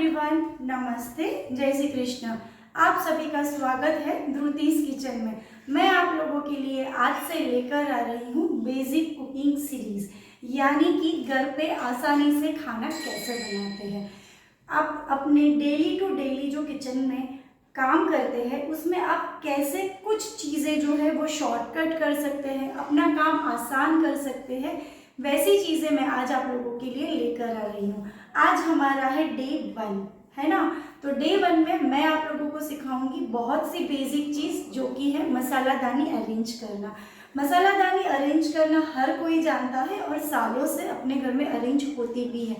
Everyone, नमस्ते, जय श्री कृष्ण। आप सभी का स्वागत है ध्रुतीज किचन में। मैं आप लोगों के लिए आज से लेकर आ रही हूँ बेसिक कुकिंग सीरीज, यानी कि घर पे आसानी से खाना कैसे बनाते हैं। आप अपने डेली टू डेली जो किचन में काम करते हैं उसमें आप कैसे कुछ चीज़ें जो है वो शॉर्टकट कर सकते हैं, अपना काम आसान कर सकते हैं, वैसी चीज़ें मैं आज आप लोगों के लिए लेकर आ रही हूँ। आज हमारा है डे 1, है ना। तो डे 1 में मैं आप लोगों को सिखाऊंगी बहुत सी बेसिक चीज़, जो कि है मसालादानी अरेंज करना। मसालादानी अरेंज करना हर कोई जानता है और सालों से अपने घर में अरेंज होती भी है,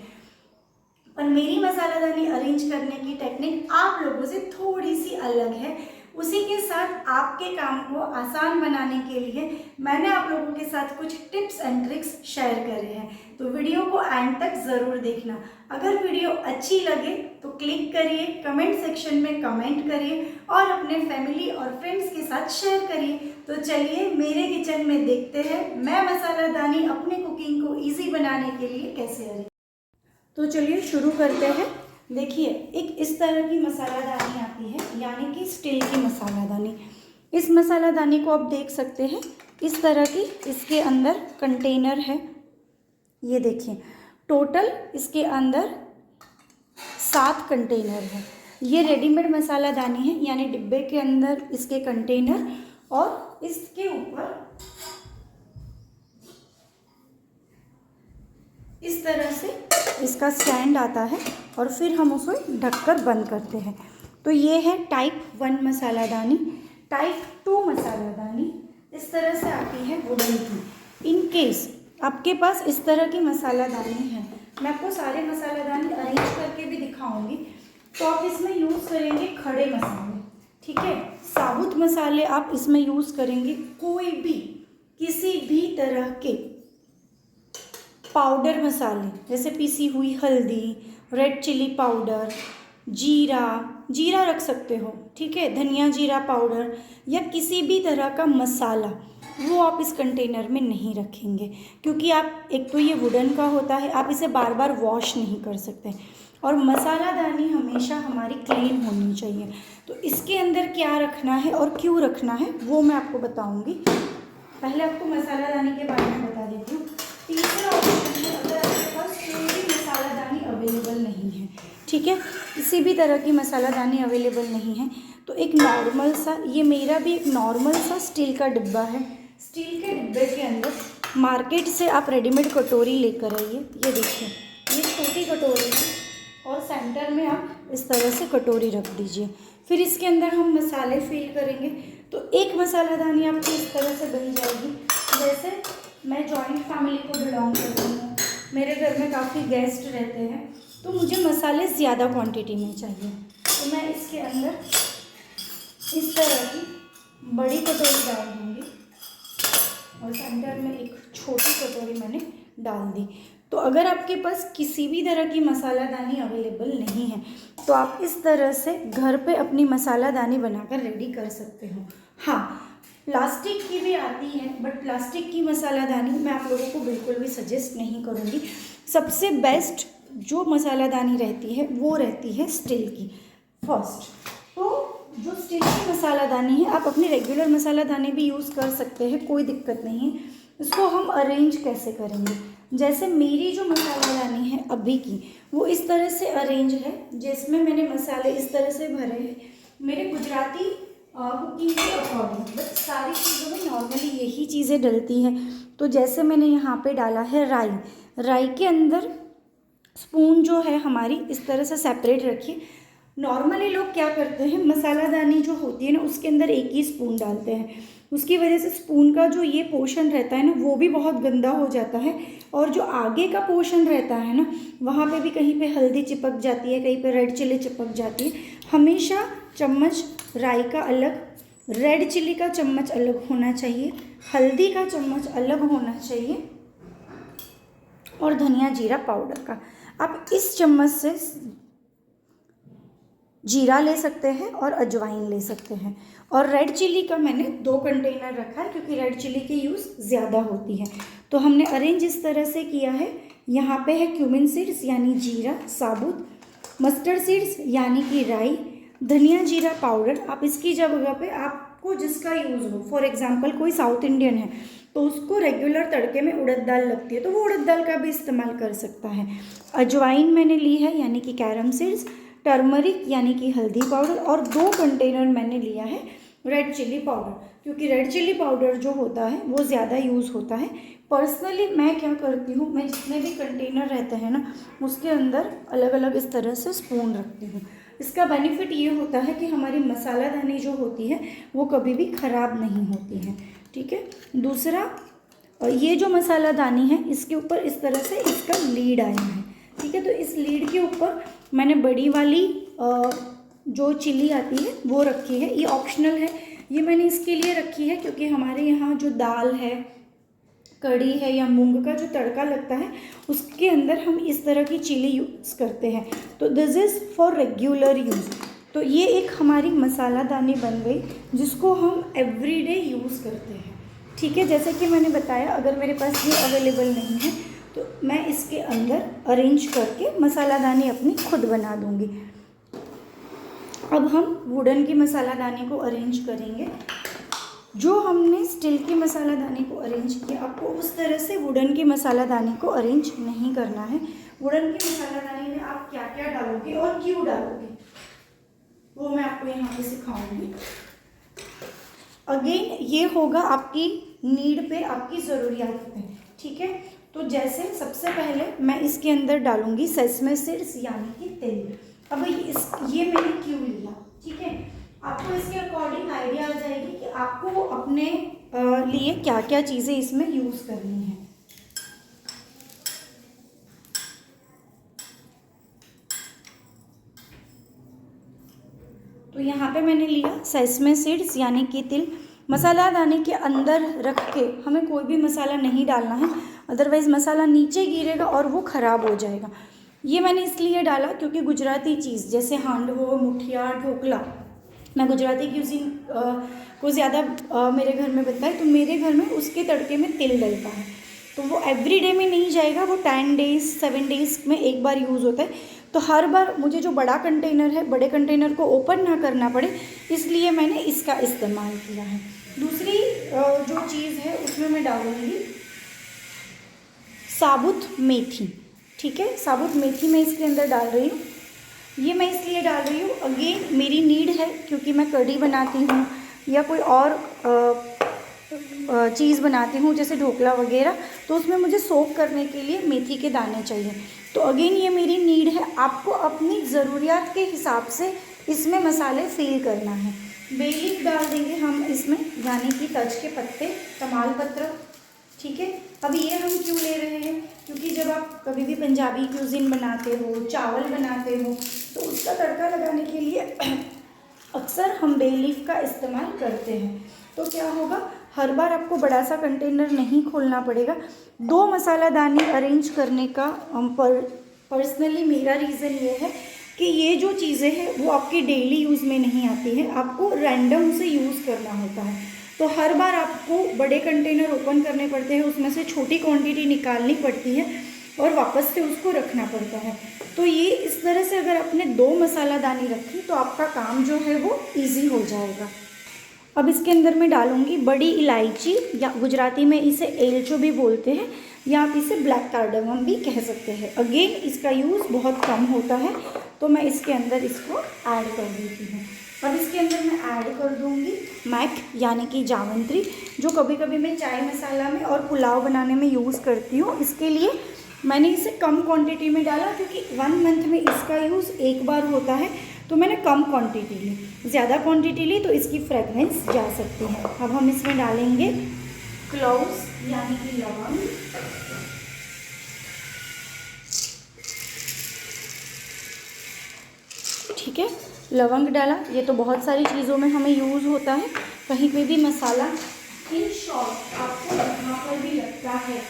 पर मेरी मसालादानी अरेंज करने की टेक्निक आप लोगों से थोड़ी सी अलग है। उसी के साथ आपके काम को आसान बनाने के लिए मैंने आप लोगों के साथ कुछ टिप्स एंड ट्रिक्स शेयर करे हैं, तो वीडियो को एंड तक ज़रूर देखना। अगर वीडियो अच्छी लगे तो क्लिक करिए, कमेंट सेक्शन में कमेंट करिए और अपने फैमिली और फ्रेंड्स के साथ शेयर करिए। तो चलिए मेरे किचन में देखते हैं मैं मसालादानी अपने कुकिंग को ईजी बनाने के लिए कैसे अरेंज। तो चलिए शुरू करते हैं। देखिए, एक इस तरह की मसालादानी आती है, यानी कि स्टील की मसालादानी। इस मसालादानी को आप देख सकते हैं इस तरह की, इसके अंदर कंटेनर है। ये देखिए, टोटल इसके अंदर 7 कंटेनर है। ये रेडीमेड मसालादानी है, यानी डिब्बे के अंदर इसके कंटेनर, और इसके ऊपर इस तरह से इसका स्टैंड आता है और फिर हम उसे ढककर बंद करते हैं। तो ये है टाइप 1 मसालादानी। टाइप 2 मसालादानी इस तरह से आती है वुडन की। इन केस आपके पास इस तरह की मसालादानी है, मैं आपको सारे मसालादानी अरेंज करके भी दिखाऊंगी, तो आप इसमें यूज़ करेंगे खड़े मसाले, ठीक है। साबुत मसाले आप इसमें यूज़ करेंगे कोई भी, किसी भी तरह के पाउडर मसाले, जैसे पीसी हुई हल्दी, रेड चिली पाउडर, जीरा रख सकते हो, ठीक है, धनिया जीरा पाउडर, या किसी भी तरह का मसाला, वो आप इस कंटेनर में नहीं रखेंगे, क्योंकि आप, एक तो ये वुडन का होता है, आप इसे बार बार वॉश नहीं कर सकते, और मसालादानी हमेशा हमारी क्लीन होनी चाहिए। तो इसके अंदर क्या रखना है और क्यों रखना है वो मैं आपको बताऊँगी। पहले आपको मसालादानी के बारे में बता देती हूँ। तीसरा ऑप्शन है, अगर आपके पास कोई भी मसालादानी अवेलेबल नहीं है, ठीक है, किसी भी तरह की मसालादानी अवेलेबल नहीं है, तो एक नॉर्मल सा, ये मेरा भी एक नॉर्मल सा स्टील का डिब्बा है। स्टील के डिब्बे के अंदर मार्केट से आप रेडीमेड कटोरी लेकर आइए। ये देखिए, ये छोटी कटोरी है और सेंटर में आप इस तरह से कटोरी रख दीजिए। फिर इसके अंदर हम मसाले फिल करेंगे। तो एक मसालादानी आपको इस तरह से बन जाएगी। जैसे मैं जॉइंट फैमिली को बिलोंग करती हूँ, मेरे घर में काफ़ी गेस्ट रहते हैं, तो मुझे मसाले ज़्यादा क्वांटिटी में चाहिए, तो मैं इसके अंदर इस तरह की बड़ी कटोरी डाल दूँगी और सेंटर में एक छोटी कटोरी मैंने डाल दी। तो अगर आपके पास किसी भी तरह की मसालादानी अवेलेबल नहीं है, तो आप इस तरह से घर पे अपनी मसालादानी बनाकर रेडी कर सकते हो। हाँ, प्लास्टिक की भी आती है, बट प्लास्टिक की मसालादानी मैं आप लोगों को बिल्कुल भी सजेस्ट नहीं करूँगी। सबसे बेस्ट जो मसालादानी रहती है वो रहती है स्टील की। फर्स्ट तो जो स्टील की मसालादानी है, आप अपनी रेगुलर मसालादानी भी यूज़ कर सकते हैं, कोई दिक्कत नहीं है। इसको हम अरेंज कैसे करेंगे, जैसे मेरी जो मसालादानी है अभी की, वो इस तरह से अरेंज है, जिसमें मैंने मसाले इस तरह से भरे हैं मेरे गुजराती कुकिंग के अकॉर्डिंग, बट सारी चीज़ों में नॉर्मली यही चीज़ें डलती हैं। तो जैसे मैंने यहाँ पे डाला है राई के अंदर स्पून जो है हमारी इस तरह से सेपरेट रखिए। नॉर्मली लोग क्या करते हैं, मसालादानी जो होती है ना उसके अंदर एक ही स्पून डालते हैं, उसकी वजह से स्पून का जो ये पोर्शन रहता है ना वो भी बहुत गंदा हो जाता है, और जो आगे का पोर्शन रहता है ना वहाँ पे भी कहीं पे हल्दी चिपक जाती है, कहीं पे रेड चिली चिपक जाती है। हमेशा चम्मच राई का अलग, रेड चिली का चम्मच अलग होना चाहिए, हल्दी का चम्मच अलग होना चाहिए, और धनिया जीरा पाउडर का आप इस चम्मच से जीरा ले सकते हैं और अजवाइन ले सकते हैं। और रेड चिली का मैंने 2 कंटेनर रखा है, क्योंकि रेड चिली की यूज़ ज़्यादा होती है। तो हमने अरेंज इस तरह से किया है। यहाँ पे है क्यूमिन सीड्स, यानी जीरा साबुत, मस्टर्ड सीड्स यानी कि राई, धनिया जीरा पाउडर, आप इसकी जगह पे आपको जिसका यूज़ हो, फॉर एग्जांपल कोई साउथ इंडियन है तो उसको रेगुलर तड़के में उड़द दाल लगती है तो वो उड़द दाल का भी इस्तेमाल कर सकता है। अजवाइन मैंने ली है यानी कि कैरम सीड्स, टर्मरिक यानी कि हल्दी पाउडर, और 2 कंटेनर मैंने लिया है रेड चिल्ली पाउडर, क्योंकि रेड चिल्ली पाउडर जो होता है वो ज़्यादा यूज़ होता है। पर्सनली मैं क्या करती हूँ, मैं जितने भी कंटेनर रहते हैं ना उसके अंदर अलग अलग इस तरह से स्पून रखती हूँ। इसका बेनिफिट ये होता है कि हमारी मसालादानी जो होती है वो कभी भी ख़राब नहीं होती है। ठीक है। दूसरा, ये जो मसालादानी है इसके ऊपर इस तरह से इसका लीड आया है। ठीक है। तो इस लीड के ऊपर मैंने बड़ी वाली जो चिल्ली आती है वो रखी है, ये ऑप्शनल है। ये मैंने इसके लिए रखी है क्योंकि हमारे यहाँ जो दाल है, कड़ी है या मूंग का जो तड़का लगता है उसके अंदर हम इस तरह की चिली यूज़ करते हैं, तो this is for regular use. तो ये एक हमारी मसालादानी बन गई जिसको हम एवरीडे यूज़ करते हैं। ठीक है। जैसे कि मैंने बताया, अगर मेरे पास ये अवेलेबल नहीं है तो मैं इसके अंदर अरेंज करके मसालादानी अपनी खुद बना दूँगी। अब हम वुडन की मसालादानी को अरेंज करेंगे। जो हमने स्टील की मसालादानी को अरेंज किया, आपको उस तरह से वुडन की मसालादानी को अरेंज नहीं करना है। वुडन की मसालादानी में आप क्या क्या डालोगे और क्यों डालोगे वो मैं आपको यहाँ पे सिखाऊंगी। अगेन ये होगा आपकी नीड पे, आपकी ज़रूरियात पे। ठीक है। तो जैसे सबसे पहले मैं इसके अंदर डालूंगी सेसमे सीड्स यानी कि तेल। अब ये मैंने क्यों लिया, ठीक है, आपको इसके अकॉर्डिंग आइडिया आ जाएगी कि आपको अपने लिए क्या क्या चीज़ें इसमें यूज़ करनी है। तो यहाँ पे मैंने लिया सेसमे सीड्स यानी कि तिल। मसालादानी के अंदर रख के हमें कोई भी मसाला नहीं डालना है, अदरवाइज़ मसाला नीचे गिरेगा और वो ख़राब हो जाएगा। ये मैंने इसलिए डाला क्योंकि गुजराती चीज़ जैसे हांडवो, मुठिया, ढोकला, मैं गुजराती क्यूज़िन को ज़्यादा मेरे घर में बनता है, तो मेरे घर में उसके तड़के में तिल डलता है। तो वो एवरी डे में नहीं जाएगा, वो 10 डेज़ 7 डेज़ में एक बार यूज़ होता है। तो हर बार मुझे जो बड़ा कंटेनर है, बड़े कंटेनर को ओपन ना करना पड़े, इसलिए मैंने इसका इस्तेमाल किया है। दूसरी जो चीज़ है उसमें मैं डालूँगी साबुत मेथी। ठीक है। साबुत मेथी मैं इसके अंदर डाल रही हूँ। ये मैं इसलिए डाल रही हूँ, अगेन मेरी नीड है क्योंकि मैं कढ़ी बनाती हूँ या कोई और चीज़ बनाती हूँ जैसे ढोकला वगैरह, तो उसमें मुझे सोक करने के लिए मेथी के दाने चाहिए। तो अगेन ये मेरी नीड है, आपको अपनी ज़रूरियात के हिसाब से इसमें मसाले फिल करना है। बे लीफ डाल देंगे हम इसमें, यानी कि तज के पत्ते, तमाल पत्र। ठीक है। अब ये हम क्यों ले रहे हैं, क्योंकि जब आप कभी भी पंजाबी क्यूज़िन बनाते हो, चावल बनाते हो, तो उसका तड़का लगाने के लिए अक्सर हम बे लीफ का इस्तेमाल करते हैं। तो क्या होगा, हर बार आपको बड़ा सा कंटेनर नहीं खोलना पड़ेगा। 2 मसालादानी अरेंज करने का पर्सनली मेरा रीज़न ये है कि ये जो चीज़ें हैं वो आपके डेली यूज़ में नहीं आती हैं, आपको रैंडम से यूज़ करना होता है। तो हर बार आपको बड़े कंटेनर ओपन करने पड़ते हैं, उसमें से छोटी क्वांटिटी निकालनी पड़ती है और वापस से उसको रखना पड़ता है। तो ये इस तरह से अगर आपने 2 मसालादानी रखी तो आपका काम जो है वो इजी हो जाएगा। अब इसके अंदर मैं डालूँगी बड़ी इलायची, या गुजराती में इसे एलचो भी बोलते हैं, या आप इसे ब्लैक कार्डमम भी कह सकते हैं। अगेन इसका यूज़ बहुत कम होता है, तो मैं इसके अंदर इसको ऐड कर देती हूँ। अब इसके अंदर मैं ऐड कर दूँगी मैक यानी कि जावित्री, जो कभी कभी मैं चाय मसाला में और पुलाव बनाने में यूज़ करती हूँ। इसके लिए मैंने इसे कम क्वांटिटी में डाला क्योंकि 1 मंथ में इसका यूज़ एक बार होता है, तो मैंने कम क्वांटिटी ली। ज़्यादा क्वांटिटी ली तो इसकी फ्रेगनेंस जा सकती है। अब हम इसमें डालेंगे क्लोव्स यानी कि लवंग, ठीक है, लवंग डाला। ये तो बहुत सारी चीज़ों में हमें यूज़ होता है, कहीं पे भी मसाला, इन शॉर्ट आपको यहाँ पर भी लगता है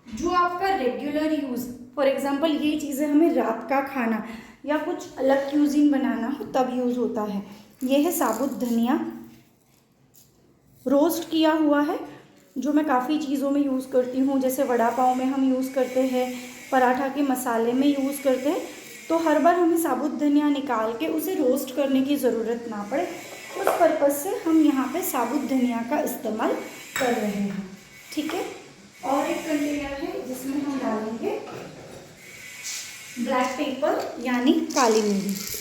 जो आपका रेगुलर यूज़, फॉर एग्जांपल ये चीज़ें हमें रात का खाना या कुछ अलग क्यूजीन बनाना हो तब यूज़ होता है। ये है साबुत धनिया, रोस्ट किया हुआ है, जो मैं काफ़ी चीज़ों में यूज़ करती हूँ, जैसे वड़ा पाव में हम यूज़ करते हैं, पराठा के मसाले में यूज़ करते हैं, तो हर बार हमें साबुत धनिया निकाल के उसे रोस्ट करने की ज़रूरत ना पड़े, उस पर्पज़ से हम यहाँ पे साबुत धनिया का इस्तेमाल कर रहे हैं। ठीक है। और एक कंटेनर है जिसमें हम डालेंगे ब्लैक पेपर यानी काली मिर्च।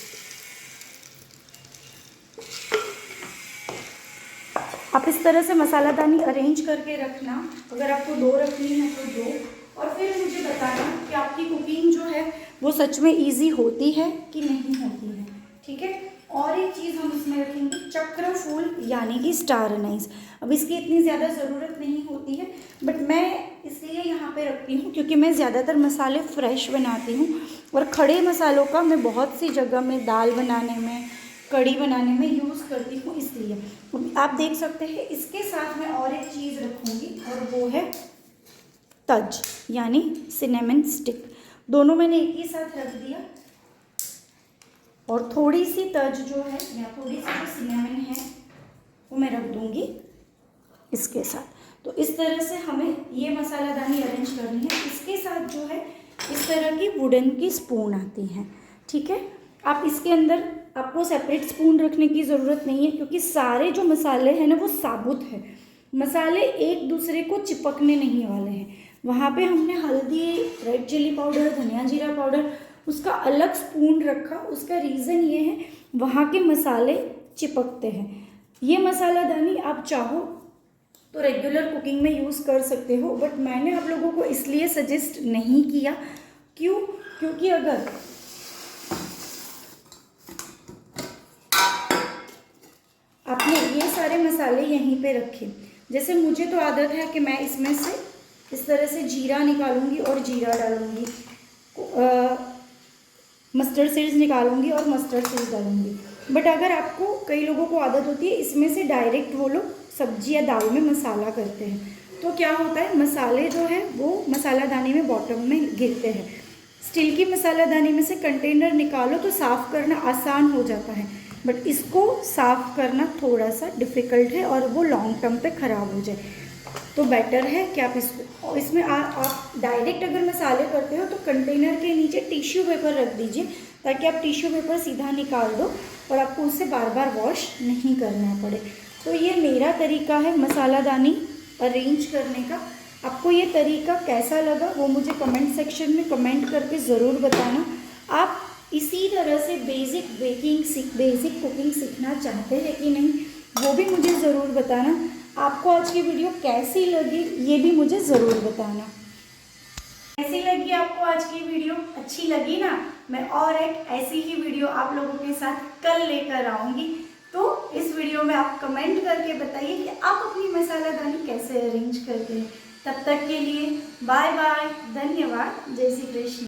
आप इस तरह से मसालादानी अरेंज करके रखना, अगर आपको 2 रखनी है तो 2, और फिर मुझे बताना कि आपकी कुकिंग जो है वो सच में इजी होती है कि नहीं होती है। ठीक है। और एक चीज़ हम इसमें रखेंगे चक्र फूल यानी कि स्टार अनाइस। अब इसकी इतनी ज़्यादा ज़रूरत नहीं होती है, बट मैं इसलिए यहाँ पे रखती हूँ क्योंकि मैं ज़्यादातर मसाले फ्रेश बनाती हूँ, और खड़े मसालों का मैं बहुत सी जगह में दाल बनाने में, कढ़ी बनाने में यूज़ करती हूँ, इसलिए आप देख सकते हैं। इसके साथ मैं और एक चीज़ रखूँगी और वो है तज यानी सिनेमन स्टिक। दोनों मैंने एक ही साथ रख दिया, और थोड़ी सी तज जो है या थोड़ी सी जो सिनेमन है वो मैं रख दूँगी इसके साथ। तो इस तरह से हमें ये मसालादानी अरेंज करनी है। इसके साथ जो है इस तरह की वुडन की स्पून आती हैं। ठीक है। आप इसके अंदर आपको सेपरेट स्पून रखने की ज़रूरत नहीं है, क्योंकि सारे जो मसाले हैं ना वो साबुत है, मसाले एक दूसरे को चिपकने नहीं वाले हैं। वहाँ पे हमने हल्दी, रेड चिली पाउडर, धनिया जीरा पाउडर, उसका अलग स्पून रखा। उसका रीज़न ये है वहाँ के मसाले चिपकते हैं। ये मसालादानी आप चाहो तो रेगुलर कुकिंग में यूज़ कर सकते हो, बट मैंने आप लोगों को इसलिए सजेस्ट नहीं किया। क्यों? क्योंकि अगर आपने ये सारे मसाले यहीं पे रखे, जैसे मुझे तो आदत है कि मैं इसमें से इस तरह से जीरा निकालूंगी और जीरा डालूंगी, मस्टर्ड सीड्स निकालूंगी और मस्टर्ड सीड्स डालूंगी। बट अगर आपको, कई लोगों को आदत होती है इसमें से डायरेक्ट वो लोग सब्जी या दाल में मसाला करते हैं, तो क्या होता है मसाले जो है वो मसालादानी में बॉटम में गिरते हैं। स्टील की मसालादानी में से कंटेनर निकालो तो साफ़ करना आसान हो जाता है, बट इसको साफ़ करना थोड़ा सा डिफ़िकल्ट है और वो लॉन्ग टर्म पे ख़राब हो जाए। तो बेटर है कि आप इसको, इसमें आप डायरेक्ट अगर मसाले करते हो तो कंटेनर के नीचे टिश्यू पेपर रख दीजिए, ताकि आप टिश्यू पेपर सीधा निकाल दो और आपको उससे बार बार वॉश नहीं करना पड़े। तो ये मेरा तरीका है मसालादानी अरेंज करने का। आपको ये तरीका कैसा लगा वो मुझे कमेंट सेक्शन में कमेंट करके ज़रूर बताना। आप इसी तरह से बेसिक कुकिंग सीखना चाहते हैं कि नहीं, वो भी मुझे ज़रूर बताना। आपको आज की वीडियो कैसी लगी ये भी मुझे ज़रूर बताना। कैसी लगी आपको आज की वीडियो? अच्छी लगी ना? मैं और एक ऐसी ही वीडियो आप लोगों के साथ कल लेकर आऊँगी। तो इस वीडियो में आप कमेंट करके बताइए कि आप अपनी मसालादानी कैसे अरेंज करते हैं। तब तक के लिए बाय बाय, धन्यवाद, जय श्री कृष्ण।